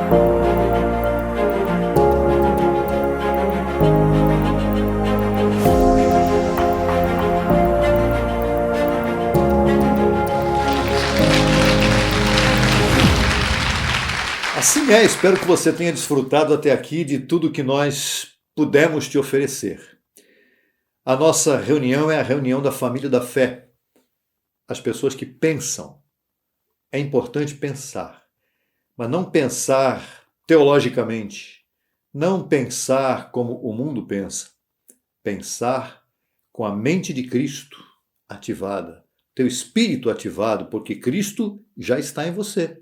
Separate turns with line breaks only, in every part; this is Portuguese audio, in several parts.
Assim espero que você tenha desfrutado até aqui de tudo que nós pudemos te oferecer. A nossa reunião é a reunião da família da fé. As pessoas que pensam. É importante pensar, mas não pensar teologicamente, não pensar como o mundo pensa. Pensar com a mente de Cristo ativada, teu espírito ativado, porque Cristo já está em você.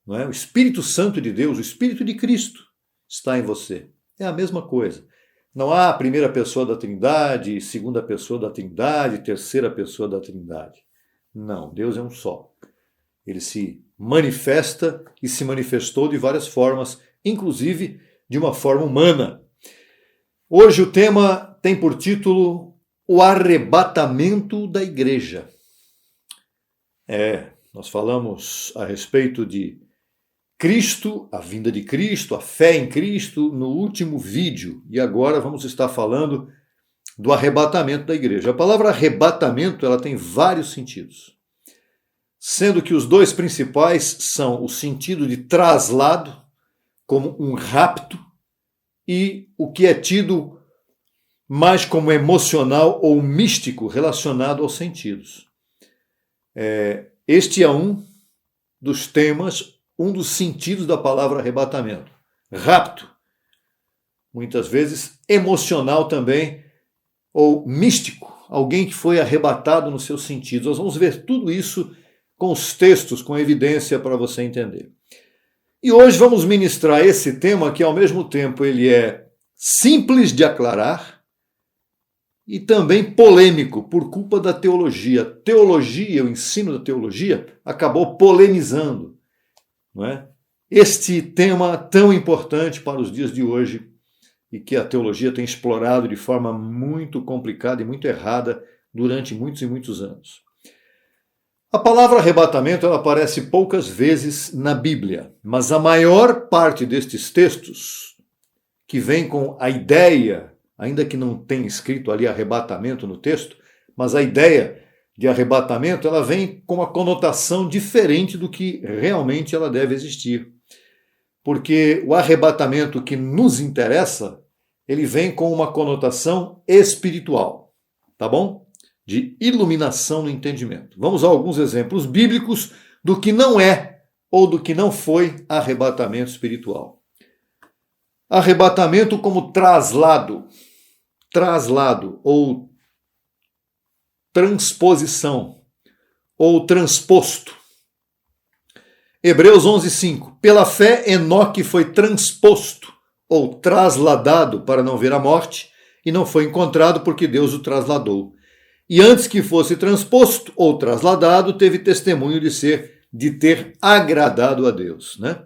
Não é? O Espírito Santo de Deus, o Espírito de Cristo está em você. É a mesma coisa. Não há a primeira pessoa da Trindade, segunda pessoa da Trindade, terceira pessoa da Trindade. Não, Deus é um só. Ele se manifesta e se manifestou de várias formas, inclusive de uma forma humana. Hoje o tema tem por título O Arrebatamento da Igreja. Nós falamos a respeito de Cristo, a vinda de Cristo, a fé em Cristo no último vídeo. E agora vamos estar falando do arrebatamento da igreja. A palavra arrebatamento ela tem vários sentidos, sendo que os dois principais são o sentido de traslado, como um rapto, e o que é tido mais como emocional ou místico relacionado aos sentidos. Este é um dos temas, um dos sentidos da palavra arrebatamento. Rapto, muitas vezes emocional também, ou místico, alguém que foi arrebatado nos seus sentidos. Nós vamos ver tudo isso com os textos, com evidência para você entender. E hoje vamos ministrar esse tema que ao mesmo tempo ele é simples de aclarar e também polêmico por culpa da teologia. Teologia, o ensino da teologia, acabou polemizando, não é? Este tema tão importante para os dias de hoje e que a teologia tem explorado de forma muito complicada e muito errada durante muitos e muitos anos. A palavra arrebatamento ela aparece poucas vezes na Bíblia, mas a maior parte destes textos que vem com a ideia, ainda que não tenha escrito ali arrebatamento no texto, mas a ideia de arrebatamento ela vem com uma conotação diferente do que realmente ela deve existir. Porque o arrebatamento que nos interessa, ele vem com uma conotação espiritual, tá bom? De iluminação no entendimento. Vamos a alguns exemplos bíblicos do que não é ou do que não foi arrebatamento espiritual. Arrebatamento como traslado ou transposição ou transposto. Hebreus 11:5. Pela fé, Enoque foi transposto ou trasladado para não ver a morte e não foi encontrado porque Deus o trasladou. E antes que fosse transposto ou trasladado, teve testemunho de ter agradado a Deus, né?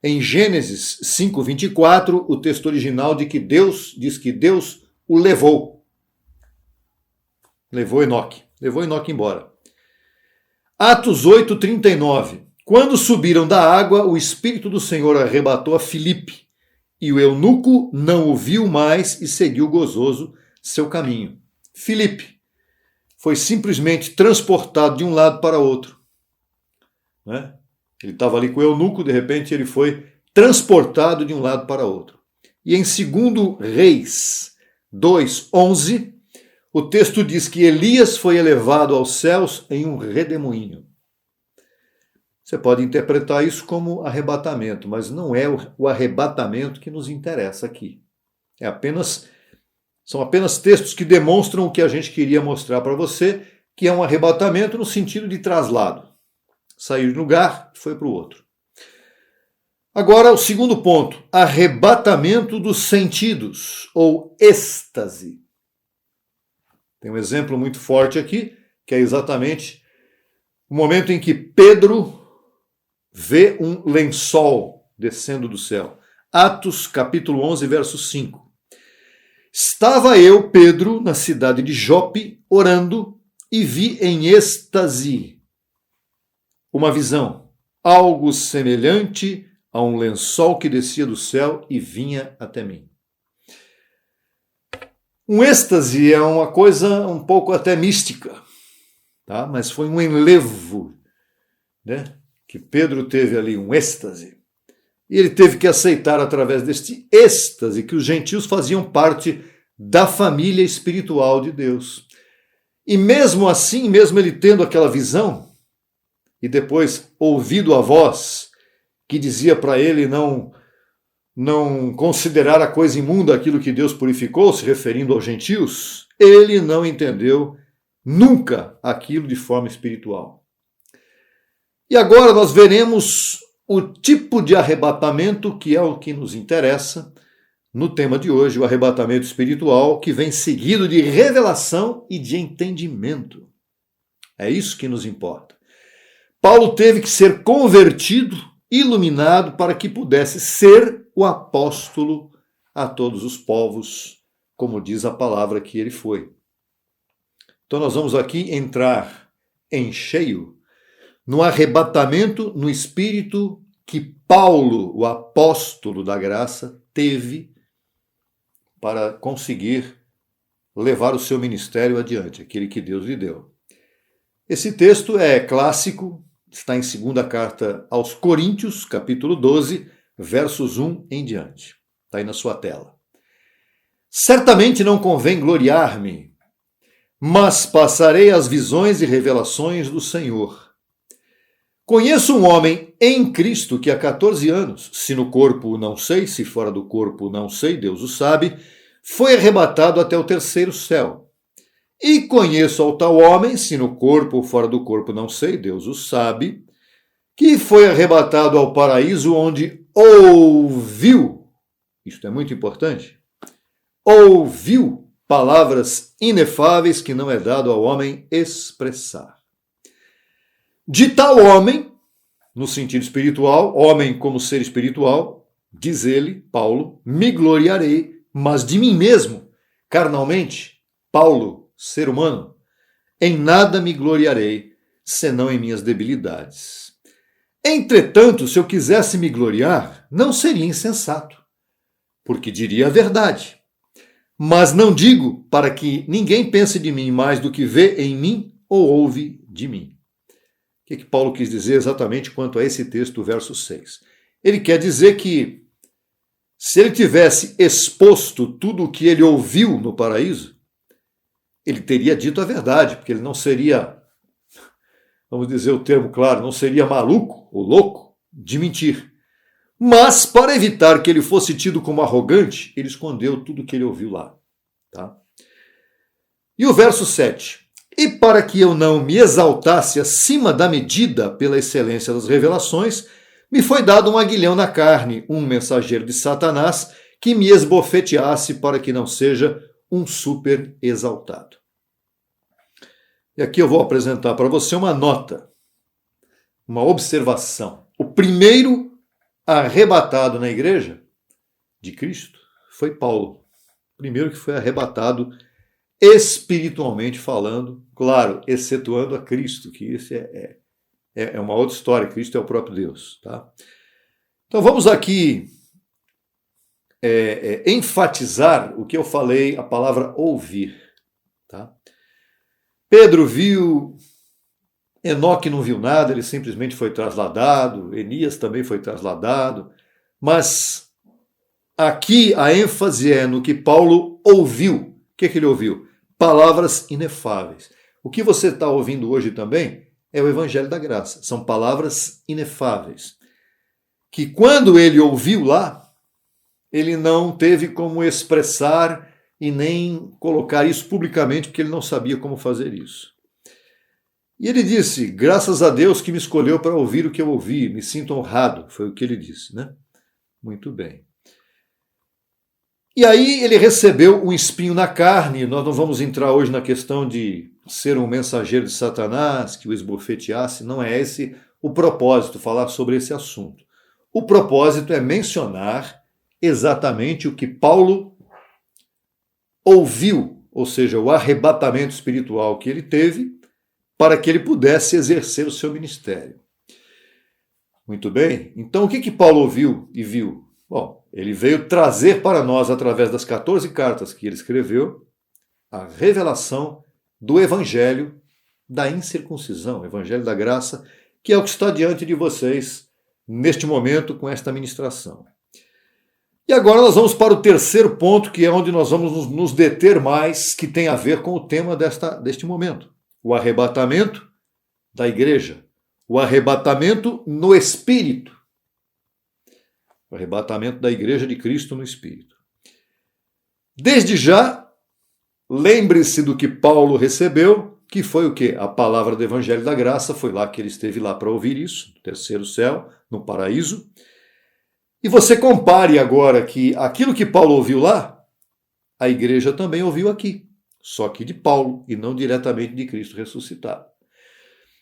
Em Gênesis 5:24, o texto original diz que Deus o levou. Levou Enoque embora. Atos 8:39. Quando subiram da água, o Espírito do Senhor arrebatou a Filipe, e o eunuco não o viu mais e seguiu gozoso seu caminho. Filipe foi simplesmente transportado de um lado para outro. Né? Ele estava ali com o eunuco, de repente ele foi transportado de um lado para outro. E em 2 Reis 2:11, o texto diz que Elias foi elevado aos céus em um redemoinho. Você pode interpretar isso como arrebatamento, mas não é o arrebatamento que nos interessa aqui. São apenas textos que demonstram o que a gente queria mostrar para você, que é um arrebatamento no sentido de traslado. Saiu de um lugar e foi para o outro. Agora, o segundo ponto, arrebatamento dos sentidos, ou êxtase. Tem um exemplo muito forte aqui, que é exatamente o momento em que Pedro vê um lençol descendo do céu. Atos capítulo 11, verso 5. Estava eu, Pedro, na cidade de Jope, orando, e vi em êxtase uma visão, algo semelhante a um lençol que descia do céu e vinha até mim. Um êxtase é uma coisa um pouco até mística, tá? Mas foi um enlevo, né? Que Pedro teve ali, um êxtase. E ele teve que aceitar através deste êxtase que os gentios faziam parte da família espiritual de Deus. E mesmo assim, mesmo ele tendo aquela visão, e depois ouvido a voz que dizia para ele não considerar a coisa imunda aquilo que Deus purificou, se referindo aos gentios, ele não entendeu nunca aquilo de forma espiritual. E agora nós veremos o tipo de arrebatamento que é o que nos interessa no tema de hoje, o arrebatamento espiritual, que vem seguido de revelação e de entendimento. É isso que nos importa. Paulo teve que ser convertido, iluminado, para que pudesse ser o apóstolo a todos os povos, como diz a palavra que ele foi. Então nós vamos aqui entrar em cheio no arrebatamento no espírito que Paulo, o apóstolo da graça, teve para conseguir levar o seu ministério adiante, aquele que Deus lhe deu. Esse texto é clássico, está em 2ª carta aos Coríntios, capítulo 12, versos 1 em diante. Está aí na sua tela. Certamente não convém gloriar-me, mas passarei as visões e revelações do Senhor. Conheço um homem em Cristo que há 14 anos, se no corpo não sei, se fora do corpo não sei, Deus o sabe, foi arrebatado até o 3º céu. E conheço ao tal homem, se no corpo ou fora do corpo não sei, Deus o sabe, que foi arrebatado ao paraíso onde ouviu, isto é muito importante, ouviu palavras inefáveis que não é dado ao homem expressar. De tal homem, no sentido espiritual, homem como ser espiritual, diz ele, Paulo, me gloriarei, mas de mim mesmo, carnalmente, Paulo, ser humano, em nada me gloriarei, senão em minhas debilidades. Entretanto, se eu quisesse me gloriar, não seria insensato, porque diria a verdade. Mas não digo para que ninguém pense de mim mais do que vê em mim ou ouve de mim. O que Paulo quis dizer exatamente quanto a esse texto, verso 6? Ele quer dizer que se ele tivesse exposto tudo o que ele ouviu no paraíso, ele teria dito a verdade, porque ele não seria, vamos dizer o termo claro, não seria maluco ou louco de mentir. Mas, para evitar que ele fosse tido como arrogante, ele escondeu tudo o que ele ouviu lá. Tá? E o verso 7. E para que eu não me exaltasse acima da medida pela excelência das revelações, me foi dado um aguilhão na carne, um mensageiro de Satanás, que me esbofeteasse para que não seja um super exaltado. E aqui eu vou apresentar para você uma nota, uma observação. O primeiro arrebatado na igreja de Cristo foi Paulo. O primeiro que foi arrebatado espiritualmente falando, claro, excetuando a Cristo, que isso é uma outra história, Cristo é o próprio Deus. Tá? Então vamos aqui enfatizar o que eu falei, a palavra ouvir. Tá? Pedro viu, Enoque não viu nada, ele simplesmente foi trasladado, Elias também foi trasladado, mas aqui a ênfase é no que Paulo ouviu. O que ele ouviu? Palavras inefáveis. O que você está ouvindo hoje também é o Evangelho da Graça. São palavras inefáveis. Que quando ele ouviu lá, ele não teve como expressar e nem colocar isso publicamente, porque ele não sabia como fazer isso. E ele disse, graças a Deus que me escolheu para ouvir o que eu ouvi, me sinto honrado, foi o que ele disse, né? Muito bem. E aí ele recebeu um espinho na carne, nós não vamos entrar hoje na questão de ser um mensageiro de Satanás, que o esbofeteasse, não é esse o propósito, falar sobre esse assunto. O propósito é mencionar exatamente o que Paulo ouviu, ou seja, o arrebatamento espiritual que ele teve, para que ele pudesse exercer o seu ministério. Muito bem. Então, o que Paulo ouviu e viu? Bom, ele veio trazer para nós, através das 14 cartas que ele escreveu, a revelação do evangelho da incircuncisão, o evangelho da graça, que é o que está diante de vocês neste momento com esta ministração. E agora nós vamos para o terceiro ponto, que é onde nós vamos nos deter mais, que tem a ver com o tema deste momento. O arrebatamento da igreja. O arrebatamento no Espírito. O arrebatamento da igreja de Cristo no Espírito. Desde já, lembre-se do que Paulo recebeu, que foi o quê? A palavra do Evangelho da Graça, foi lá que ele esteve lá para ouvir isso, no terceiro céu, no paraíso. E você compare agora que aquilo que Paulo ouviu lá, a igreja também ouviu aqui, só que de Paulo e não diretamente de Cristo ressuscitado.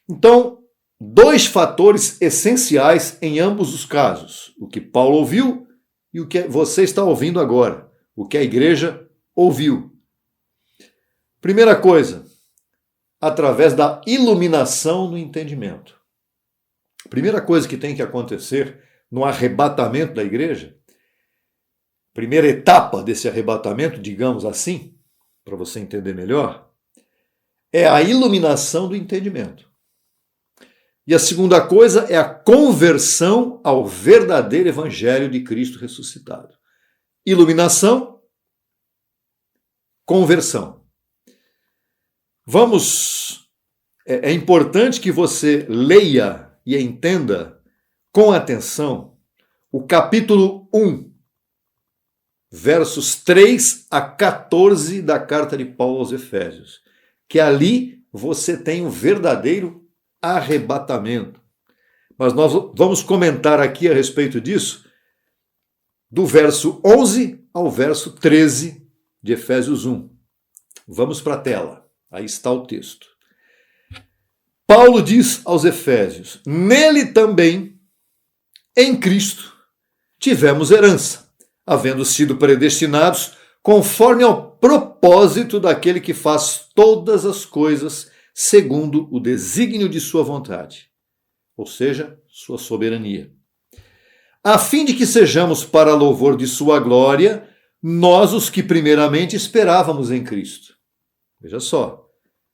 Então, dois fatores essenciais em ambos os casos, o que Paulo ouviu e o que você está ouvindo agora, o que a igreja ouviu. Primeira coisa, através da iluminação no entendimento. Primeira coisa que tem que acontecer no arrebatamento da igreja, primeira etapa desse arrebatamento, digamos assim, para você entender melhor, é a iluminação do entendimento. E a segunda coisa é a conversão ao verdadeiro evangelho de Cristo ressuscitado. Iluminação, conversão. É importante que você leia e entenda com atenção o capítulo 1, versos 3 a 14 da carta de Paulo aos Efésios, que ali você tem um verdadeiro arrebatamento. Mas nós vamos comentar aqui a respeito disso, do verso 11 ao verso 13 de Efésios 1. Vamos para a tela, aí está o texto. Paulo diz aos Efésios: nele também, em Cristo, tivemos herança, havendo sido predestinados conforme ao propósito daquele que faz todas as coisas segundo o desígnio de sua vontade, ou seja, sua soberania, a fim de que sejamos para louvor de sua glória, nós os que primeiramente esperávamos em Cristo. Veja só,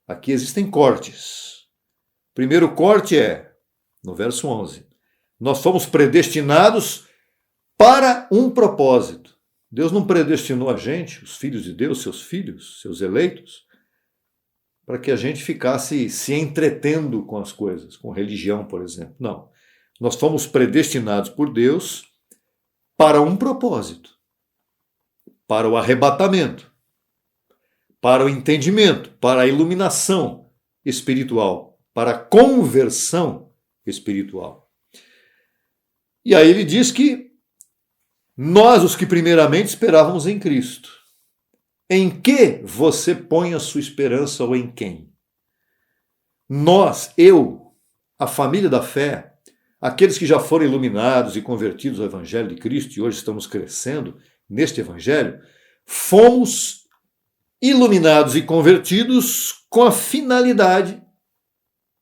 aqui existem cortes. O primeiro corte é, no verso 11, nós fomos predestinados para um propósito. Deus não predestinou a gente, os filhos de Deus, seus filhos, seus eleitos, para que a gente ficasse se entretendo com as coisas, com religião, por exemplo. Não. Nós fomos predestinados por Deus para um propósito, para o arrebatamento, para o entendimento, para a iluminação espiritual, para a conversão espiritual. E aí ele diz que nós, os que primeiramente esperávamos em Cristo. Em que você põe a sua esperança ou em quem? Nós, eu, a família da fé, aqueles que já foram iluminados e convertidos ao Evangelho de Cristo e hoje estamos crescendo neste Evangelho, fomos iluminados e convertidos com a finalidade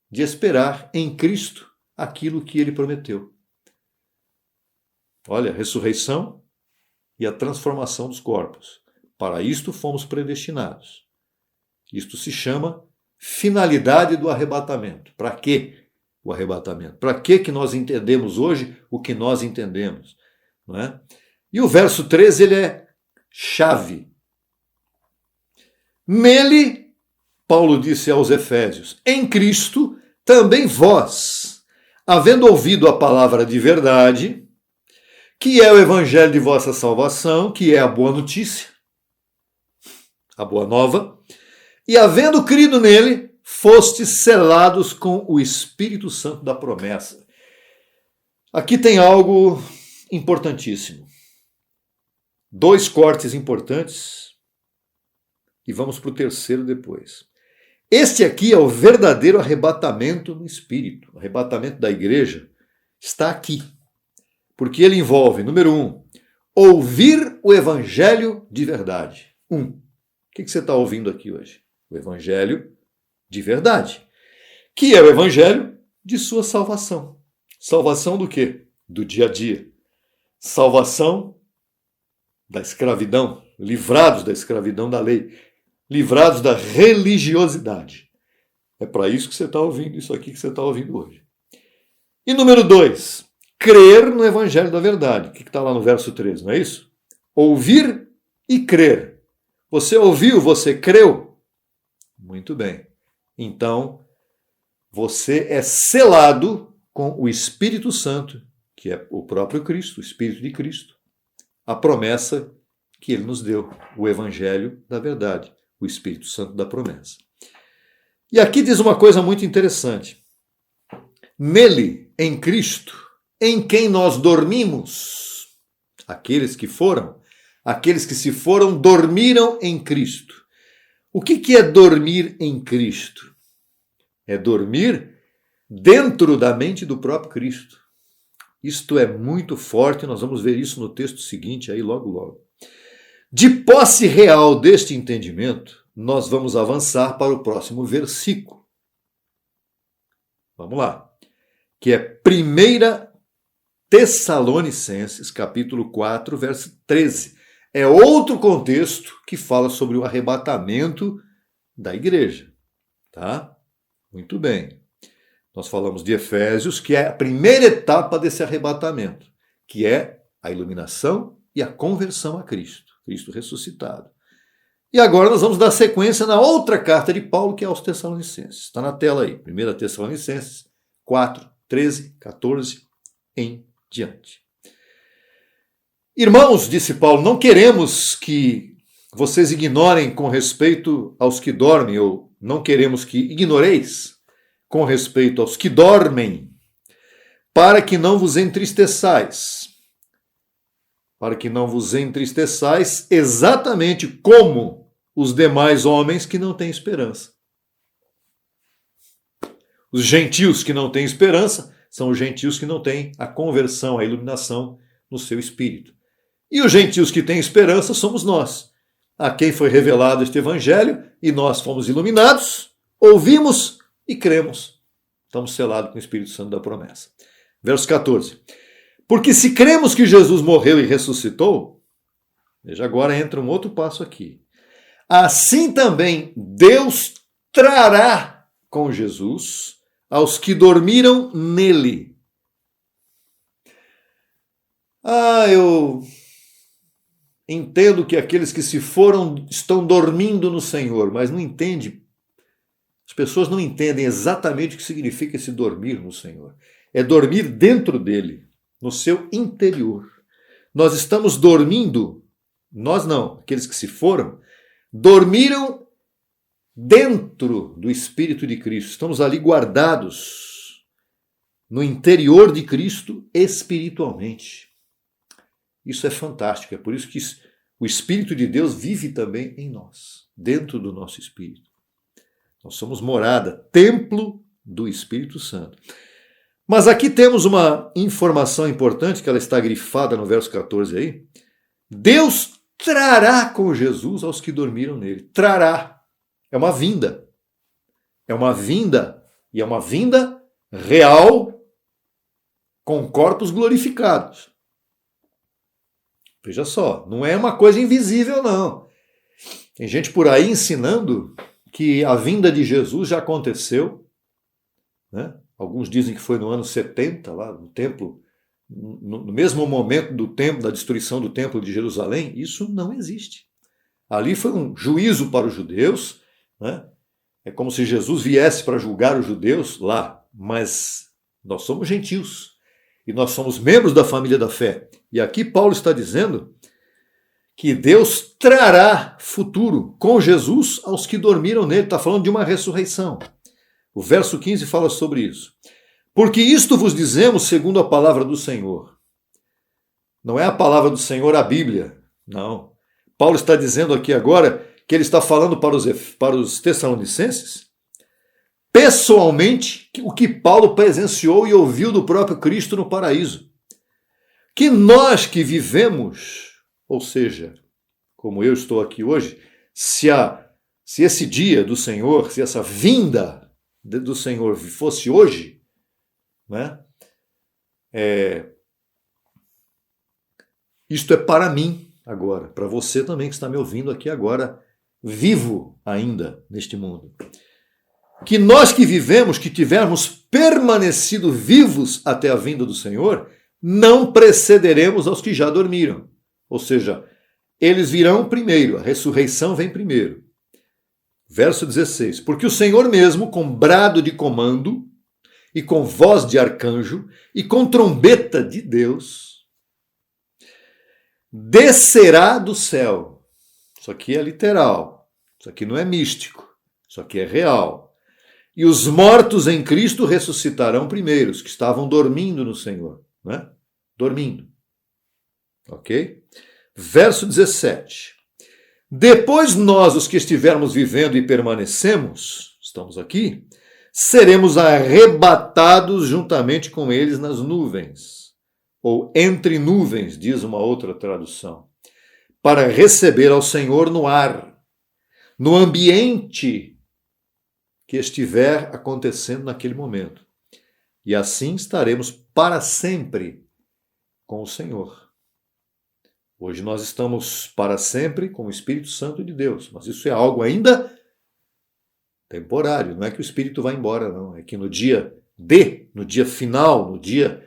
de esperar em Cristo aquilo que ele prometeu. Olha, a ressurreição e a transformação dos corpos. Para isto fomos predestinados. Isto se chama finalidade do arrebatamento. Para quê o arrebatamento? Para que nós entendemos hoje o que nós entendemos? Não é? E o verso 13 ele é chave. Nele, Paulo disse aos Efésios, em Cristo também vós, havendo ouvido a palavra de verdade, que é o evangelho de vossa salvação, que é a boa notícia, a boa nova, e havendo crido nele, fostes selados com o Espírito Santo da promessa. Aqui tem algo importantíssimo. Dois cortes importantes, e vamos para o terceiro depois. Este aqui é o verdadeiro arrebatamento no Espírito. O arrebatamento da igreja está aqui. Porque ele envolve, número 1, ouvir o evangelho de verdade. O que você está ouvindo aqui hoje? O evangelho de verdade, que é o evangelho de sua salvação. Salvação do quê? Do dia a dia. Salvação da escravidão, livrados da escravidão da lei, livrados da religiosidade. É para isso que você está ouvindo isso aqui que você está ouvindo hoje. E número 2, crer no Evangelho da Verdade. O que está lá no verso 13, não é isso? Ouvir e crer. Você ouviu, você creu? Muito bem. Então, você é selado com o Espírito Santo, que é o próprio Cristo, o Espírito de Cristo. A promessa que ele nos deu, o Evangelho da Verdade, o Espírito Santo da promessa. E aqui diz uma coisa muito interessante. Nele, em Cristo, em quem nós dormimos, aqueles que se foram, dormiram em Cristo. O que é dormir em Cristo? É dormir dentro da mente do próprio Cristo. Isto é muito forte, nós vamos ver isso no texto seguinte, aí logo. De posse real deste entendimento, nós vamos avançar para o próximo versículo. Vamos lá. Que é 1 Tessalonicenses, capítulo 4, verso 13. É outro contexto que fala sobre o arrebatamento da igreja. Tá? Muito bem. Nós falamos de Efésios, que é a primeira etapa desse arrebatamento, que é a iluminação e a conversão a Cristo, Cristo ressuscitado. E agora nós vamos dar sequência na outra carta de Paulo, que é aos Tessalonicenses. Está na tela aí, 1 Tessalonicenses 4, 13, 14 em diante. Irmãos, disse Paulo, não queremos que vocês ignorem com respeito aos que dormem, ou não queremos que ignoreis com respeito aos que dormem, para que não vos entristeçais. Para que não vos entristeçais exatamente como os demais homens que não têm esperança. Os gentios que não têm esperança são os gentios que não têm a conversão, a iluminação no seu espírito. E os gentios que têm esperança somos nós, a quem foi revelado este evangelho, e nós fomos iluminados, ouvimos e cremos. Estamos selados com o Espírito Santo da promessa. Verso 14. Porque se cremos que Jesus morreu e ressuscitou, veja, agora entra um outro passo aqui. Assim também Deus trará com Jesus aos que dormiram nele. Eu entendo que aqueles que se foram estão dormindo no Senhor, mas não entende. As pessoas não entendem exatamente o que significa esse dormir no Senhor. É dormir dentro dele, no seu interior. Nós estamos dormindo, nós não, aqueles que se foram, dormiram dentro do Espírito de Cristo. Estamos ali guardados no interior de Cristo espiritualmente. Isso é fantástico, é por isso que o Espírito de Deus vive também em nós, dentro do nosso espírito. Nós somos morada, templo do Espírito Santo. Mas aqui temos uma informação importante, que ela está grifada no verso 14 aí. Deus trará com Jesus aos que dormiram nele. Trará. É uma vinda. É uma vinda. E é uma vinda real, com corpos glorificados. Veja só, não é uma coisa invisível, não. Tem gente por aí ensinando que a vinda de Jesus já aconteceu, né? Alguns dizem que foi no ano 70, lá no templo, no mesmo momento do templo, da destruição do templo de Jerusalém. Isso não existe. Ali foi um juízo para os judeus, né? É como se Jesus viesse para julgar os judeus lá, mas nós somos gentios e nós somos membros da família da fé. E aqui Paulo está dizendo que Deus trará futuro com Jesus aos que dormiram nele. Está falando de uma ressurreição. O verso 15 fala sobre isso. Porque isto vos dizemos segundo a palavra do Senhor. Não é a palavra do Senhor a Bíblia, não. Paulo está dizendo aqui agora que ele está falando para os Tessalonicenses, pessoalmente, o que Paulo presenciou e ouviu do próprio Cristo no paraíso. Que nós que vivemos, ou seja, como eu estou aqui hoje, se esse dia do Senhor, se essa vinda do Senhor fosse hoje, né? Isto é para mim agora, para você também que está me ouvindo aqui agora, vivo ainda neste mundo. Que nós que vivemos, que tivermos permanecido vivos até a vinda do Senhor, não precederemos aos que já dormiram. Ou seja, eles virão primeiro, a ressurreição vem primeiro. Verso 16. Porque o Senhor mesmo, com brado de comando, e com voz de arcanjo, e com trombeta de Deus, descerá do céu. Isso aqui é literal, isso aqui não é místico, isso aqui é real. E os mortos em Cristo ressuscitarão primeiro, os que estavam dormindo no Senhor, né? Dormindo. Ok? Verso 17. Depois nós, os que estivermos vivendo e permanecemos, estamos aqui, seremos arrebatados juntamente com eles nas nuvens, ou entre nuvens, diz uma outra tradução, para receber ao Senhor no ar, no ambiente que estiver acontecendo naquele momento. E assim estaremos para sempre com o Senhor. Hoje nós estamos para sempre com o Espírito Santo de Deus, mas isso é algo ainda temporário, não é que o Espírito vai embora, não. É que no dia final, no dia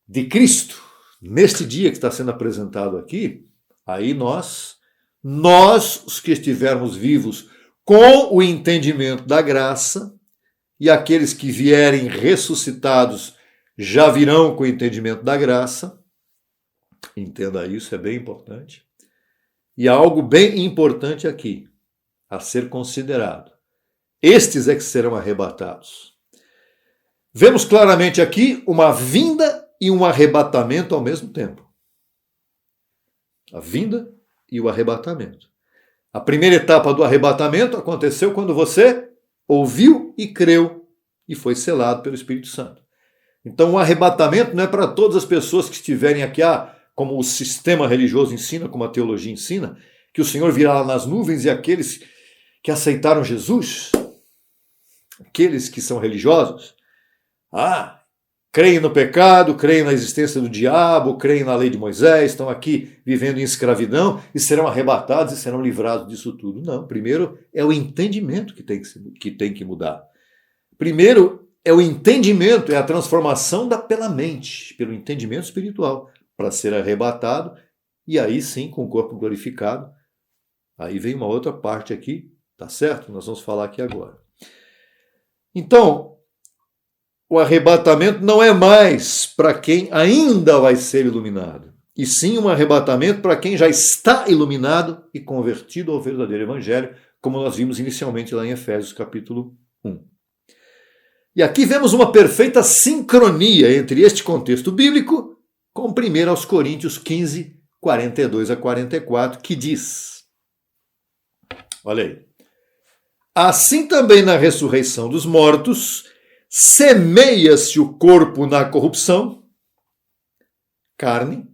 de Cristo, neste dia que está sendo apresentado aqui, aí nós, os que estivermos vivos com o entendimento da graça, e aqueles que vierem ressuscitados já virão com o entendimento da graça. Entenda isso, é bem importante. E há algo bem importante aqui, a ser considerado. Estes é que serão arrebatados. Vemos claramente aqui uma vinda e um arrebatamento ao mesmo tempo. A vinda e o arrebatamento. A primeira etapa do arrebatamento aconteceu quando você ouviu e creu e foi selado pelo Espírito Santo. Então o arrebatamento não é para todas as pessoas que estiverem aqui, como o sistema religioso ensina, como a teologia ensina, que o Senhor virá lá nas nuvens e aqueles que aceitaram Jesus, aqueles que são religiosos, creem no pecado, creem na existência do diabo, creem na lei de Moisés, estão aqui vivendo em escravidão e serão arrebatados e serão livrados disso tudo. Não, primeiro é o entendimento que tem que mudar. Primeiro é o entendimento, é a transformação pela mente, pelo entendimento espiritual, para ser arrebatado e aí sim com o corpo glorificado. Aí vem uma outra parte aqui, tá certo? Nós vamos falar aqui agora. Então, o arrebatamento não é mais para quem ainda vai ser iluminado, e sim um arrebatamento para quem já está iluminado e convertido ao verdadeiro evangelho, como nós vimos inicialmente lá em Efésios capítulo 1. E aqui vemos uma perfeita sincronia entre este contexto bíblico com 1 Coríntios 15, 42 a 44, que diz, olha aí, assim também na ressurreição dos mortos, semeia-se o corpo na corrupção, carne,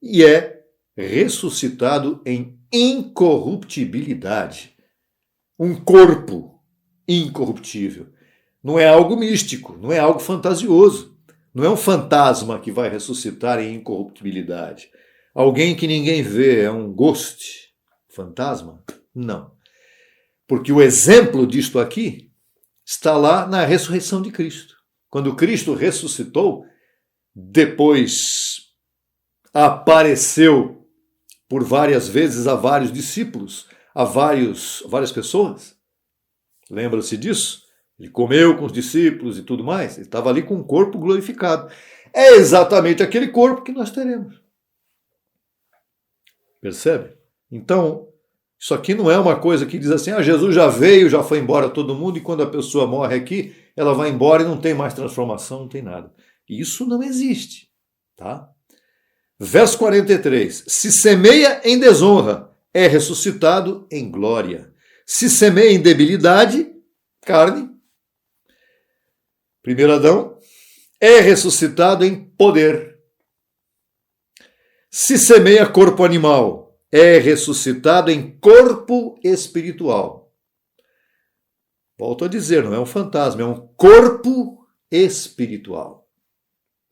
e é ressuscitado em incorruptibilidade. Um corpo incorruptível. Não é algo místico, não é algo fantasioso. Não é um fantasma que vai ressuscitar em incorruptibilidade. Alguém que ninguém vê, é um ghost. Fantasma? Não. Porque o exemplo disto aqui está lá na ressurreição de Cristo. Quando Cristo ressuscitou, depois apareceu por várias vezes a vários discípulos, a várias pessoas. Lembra-se disso? Ele comeu com os discípulos e tudo mais. Ele estava ali com o corpo glorificado. É exatamente aquele corpo que nós teremos. Percebe? Então, isso aqui não é uma coisa que diz assim, Jesus já veio, já foi embora todo mundo, e quando a pessoa morre aqui, ela vai embora e não tem mais transformação, não tem nada. Isso não existe. Tá? Verso 43. Se semeia em desonra, é ressuscitado em glória. Se semeia em debilidade, carne, primeiro Adão, é ressuscitado em poder. Se semeia corpo animal, é ressuscitado em corpo espiritual. Volto a dizer, não é um fantasma, é um corpo espiritual.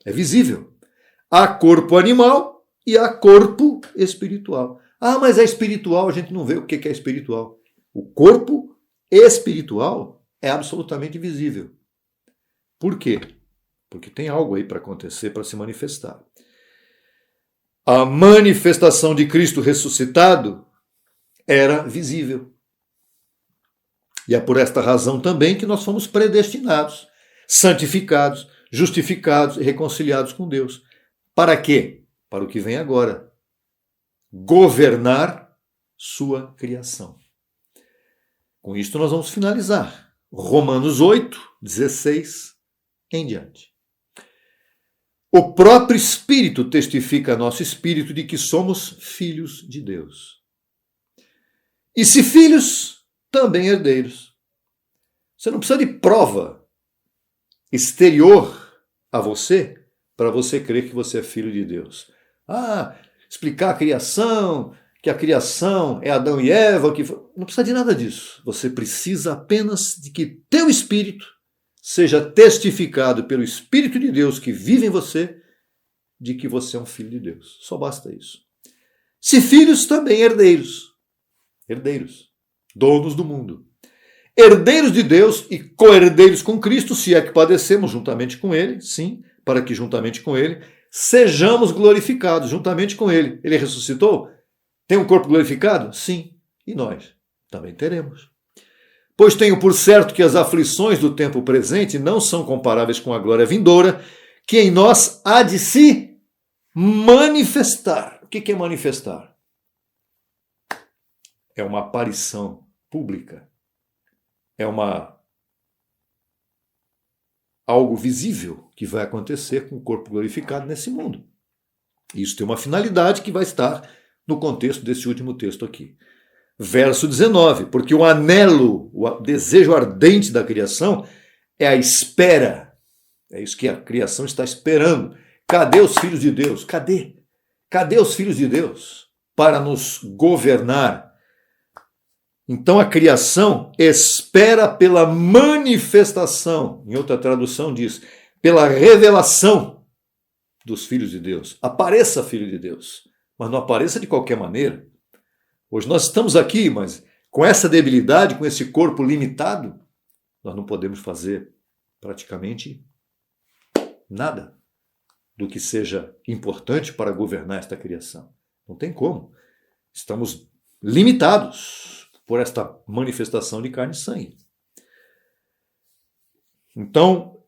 É visível. Há corpo animal e há corpo espiritual. Ah, mas é espiritual, a gente não vê o que é espiritual. O corpo espiritual é absolutamente visível. Por quê? Porque tem algo aí para acontecer, para se manifestar. A manifestação de Cristo ressuscitado era visível. E é por esta razão também que nós fomos predestinados, santificados, justificados e reconciliados com Deus. Para quê? Para o que vem agora. Governar sua criação. Com isto nós vamos finalizar. Romanos 8, 16 em diante. O próprio Espírito testifica a nosso espírito de que somos filhos de Deus. E se filhos, também herdeiros. Você não precisa de prova exterior a você para você crer que você é filho de Deus. Ah, explicar a criação, que a criação é Adão e Eva, que não precisa de nada disso. Você precisa apenas de que teu espírito seja testificado pelo Espírito de Deus que vive em você, de que você é um filho de Deus. Só basta isso. Se filhos, também herdeiros. Herdeiros. Donos do mundo. Herdeiros de Deus e co-herdeiros com Cristo, se é que padecemos juntamente com Ele, sim, para que juntamente com Ele sejamos glorificados juntamente com Ele. Ele ressuscitou? Tem um corpo glorificado? Sim. E nós também teremos. Pois tenho por certo que as aflições do tempo presente não são comparáveis com a glória vindoura, que em nós há de se manifestar. O que é manifestar? É uma aparição pública. É algo visível que vai acontecer com o corpo glorificado nesse mundo. Isso tem uma finalidade que vai estar no contexto desse último texto aqui. Verso 19, porque o anelo, o desejo ardente da criação é a espera. É isso que a criação está esperando. Cadê os filhos de Deus? Cadê? Cadê os filhos de Deus para nos governar? Então a criação espera pela manifestação, em outra tradução diz, pela revelação dos filhos de Deus. Apareça, filho de Deus, mas não apareça de qualquer maneira. Hoje nós estamos aqui, mas com essa debilidade, com esse corpo limitado, nós não podemos fazer praticamente nada do que seja importante para governar esta criação. Não tem como. Estamos limitados por esta manifestação de carne e sangue. Então,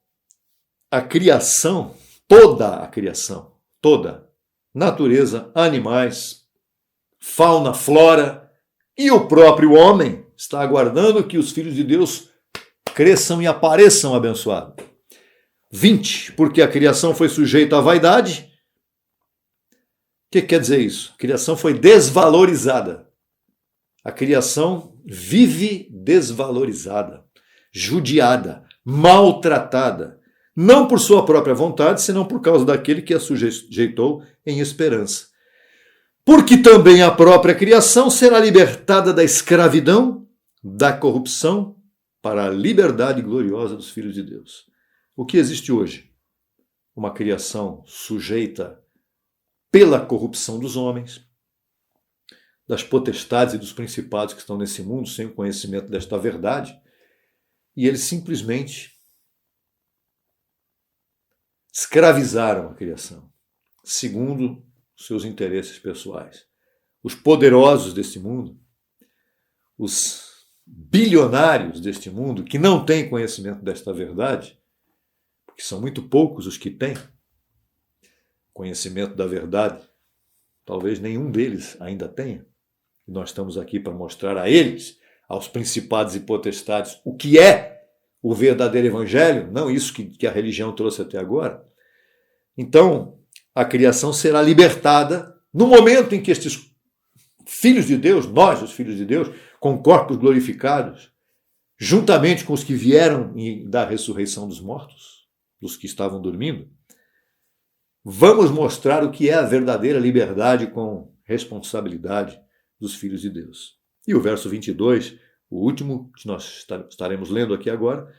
a criação, toda, natureza, animais, fauna, flora e o próprio homem está aguardando que os filhos de Deus cresçam e apareçam abençoados. 20, porque a criação foi sujeita à vaidade. O que quer dizer isso? A criação foi desvalorizada. A criação vive desvalorizada, judiada, maltratada, não por sua própria vontade, senão por causa daquele que a sujeitou em esperança. Porque também a própria criação será libertada da escravidão, da corrupção, para a liberdade gloriosa dos filhos de Deus. O que existe hoje? Uma criação sujeita pela corrupção dos homens, das potestades e dos principados que estão nesse mundo sem o conhecimento desta verdade, e eles simplesmente escravizaram a criação, segundo os seus interesses pessoais. Os poderosos deste mundo, os bilionários deste mundo, que não têm conhecimento desta verdade, porque são muito poucos os que têm conhecimento da verdade, talvez nenhum deles ainda tenha, e nós estamos aqui para mostrar a eles, aos principados e potestades, o que é o verdadeiro evangelho, não isso que a religião trouxe até agora. Então, a criação será libertada no momento em que estes filhos de Deus, nós, os filhos de Deus, com corpos glorificados, juntamente com os que vieram da ressurreição dos mortos, dos que estavam dormindo, vamos mostrar o que é a verdadeira liberdade com responsabilidade dos filhos de Deus. E o verso 22, o último que nós estaremos lendo aqui agora,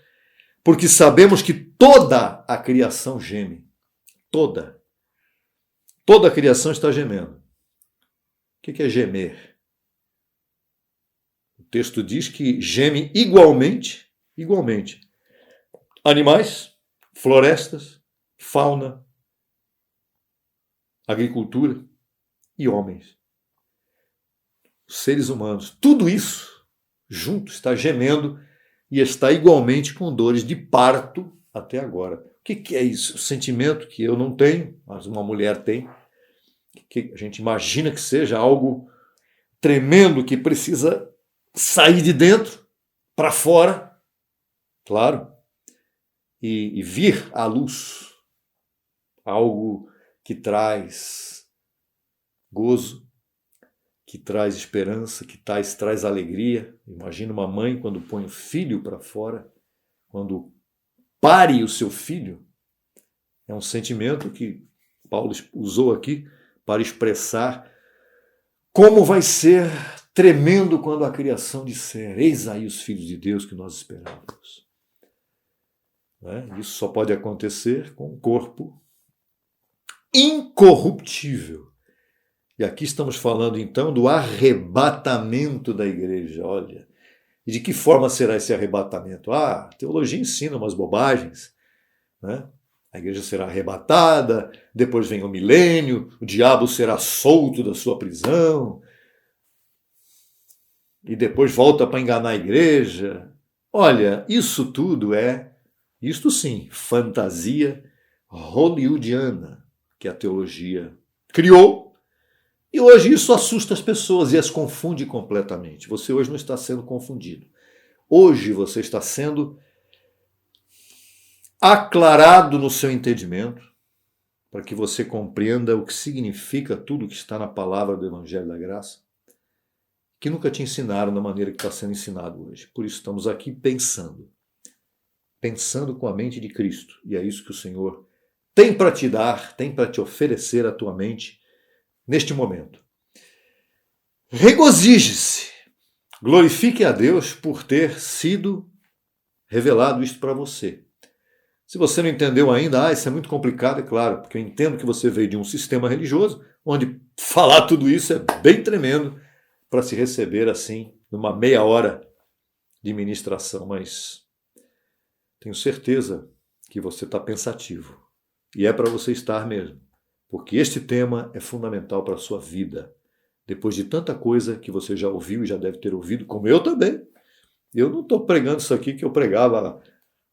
porque sabemos que toda a criação geme, Toda a criação está gemendo. O que é gemer? O texto diz que geme igualmente, animais, florestas, fauna, agricultura e homens. Seres humanos, tudo isso junto está gemendo e está igualmente com dores de parto até agora. O que é isso? O sentimento que eu não tenho, mas uma mulher tem, que a gente imagina que seja algo tremendo que precisa sair de dentro para fora, claro, e vir à luz. Algo que traz gozo, que traz esperança, que traz alegria. Imagina uma mãe quando põe o filho para fora, quando pare o seu filho. É um sentimento que Paulo usou aqui para expressar como vai ser tremendo quando a criação disser: eis aí os filhos de Deus que nós esperávamos. Isso só pode acontecer com um corpo incorruptível. E aqui estamos falando então do arrebatamento da igreja. Olha, e de que forma será esse arrebatamento? A teologia ensina umas bobagens, né? A igreja será arrebatada, depois vem o milênio, o diabo será solto da sua prisão, e depois volta para enganar a igreja. Olha, isso tudo isto sim, fantasia hollywoodiana que a teologia criou, e hoje isso assusta as pessoas e as confunde completamente. Você hoje não está sendo confundido. Hoje você está sendo aclarado no seu entendimento, para que você compreenda o que significa tudo que está na palavra do Evangelho da Graça, que nunca te ensinaram da maneira que está sendo ensinado hoje. Por isso estamos aqui pensando com a mente de Cristo. E é isso que o Senhor tem para te dar, tem para te oferecer à tua mente neste momento. Regozije-se, glorifique a Deus por ter sido revelado isto para você. Se você não entendeu ainda, isso é muito complicado, é claro, porque eu entendo que você veio de um sistema religioso, onde falar tudo isso é bem tremendo para se receber assim, numa meia hora de ministração, mas tenho certeza que você está pensativo. E é para você estar mesmo, porque este tema é fundamental para a sua vida. Depois de tanta coisa que você já ouviu e já deve ter ouvido, como eu também. Eu não estou pregando isso aqui que eu pregava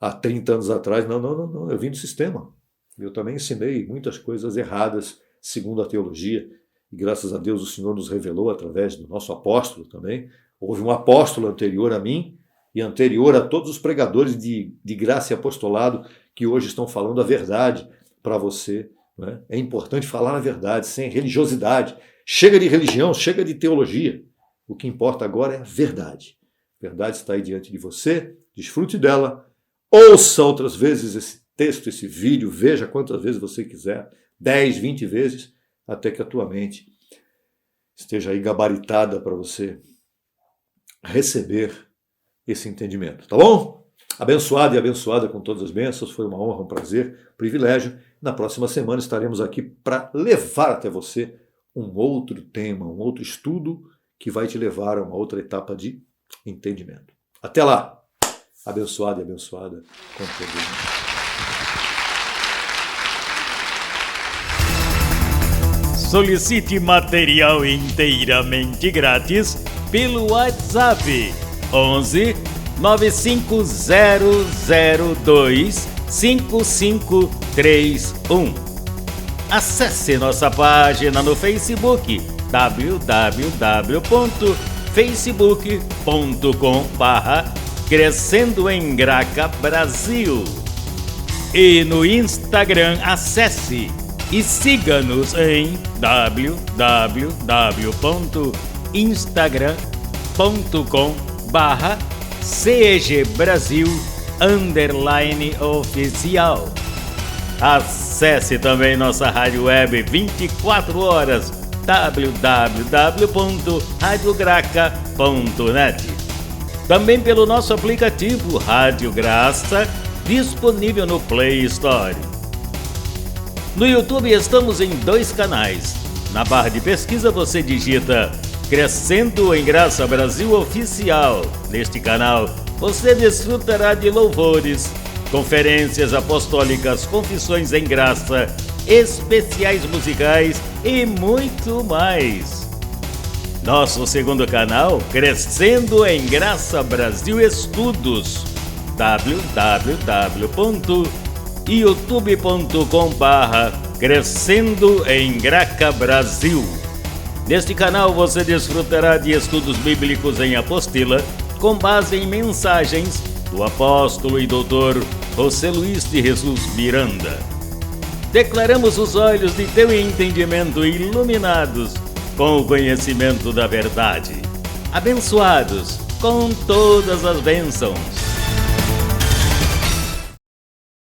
há 30 anos atrás. Não. Eu vim do sistema. Eu também ensinei muitas coisas erradas, segundo a teologia. E graças a Deus o Senhor nos revelou através do nosso apóstolo também. Houve um apóstolo anterior a mim e anterior a todos os pregadores de graça e apostolado que hoje estão falando a verdade para você. Né? É importante falar a verdade, sem religiosidade. Chega de religião, chega de teologia. O que importa agora é a verdade. A verdade está aí diante de você, desfrute dela. Ouça outras vezes esse texto, esse vídeo, veja quantas vezes você quiser, 10, 20 vezes, até que a tua mente esteja aí gabaritada para você receber esse entendimento, tá bom? Abençoado e abençoada com todas as bênçãos, foi uma honra, um prazer, um privilégio. Na próxima semana estaremos aqui para levar até você um outro tema, um outro estudo que vai te levar a uma outra etapa de entendimento. Até lá! Abençoado e abençoada com todo mundo.
Solicite material inteiramente grátis pelo WhatsApp 11 95002 5531. Acesse nossa página no Facebook www.facebook.com/Crescendo em Graca Brasil. E no Instagram acesse e siga-nos em www.instagram.com/CEGBrasil_oficial. Acesse também nossa rádio web 24 horas www.radiograca.net. Também pelo nosso aplicativo Rádio Graça, disponível no Play Store. No YouTube estamos em 2 canais. Na barra de pesquisa você digita Crescendo em Graça Brasil Oficial. Neste canal você desfrutará de louvores, conferências apostólicas, confissões em graça, especiais musicais e muito mais. Nosso segundo canal, Crescendo em Graça Brasil Estudos, www.youtube.com/Crescendo em Graca Brasil. Neste canal você desfrutará de estudos bíblicos em apostila, com base em mensagens do apóstolo e doutor José Luiz de Jesus Miranda. Declaramos os olhos de teu entendimento iluminados com o conhecimento da verdade, abençoados com todas as bênçãos.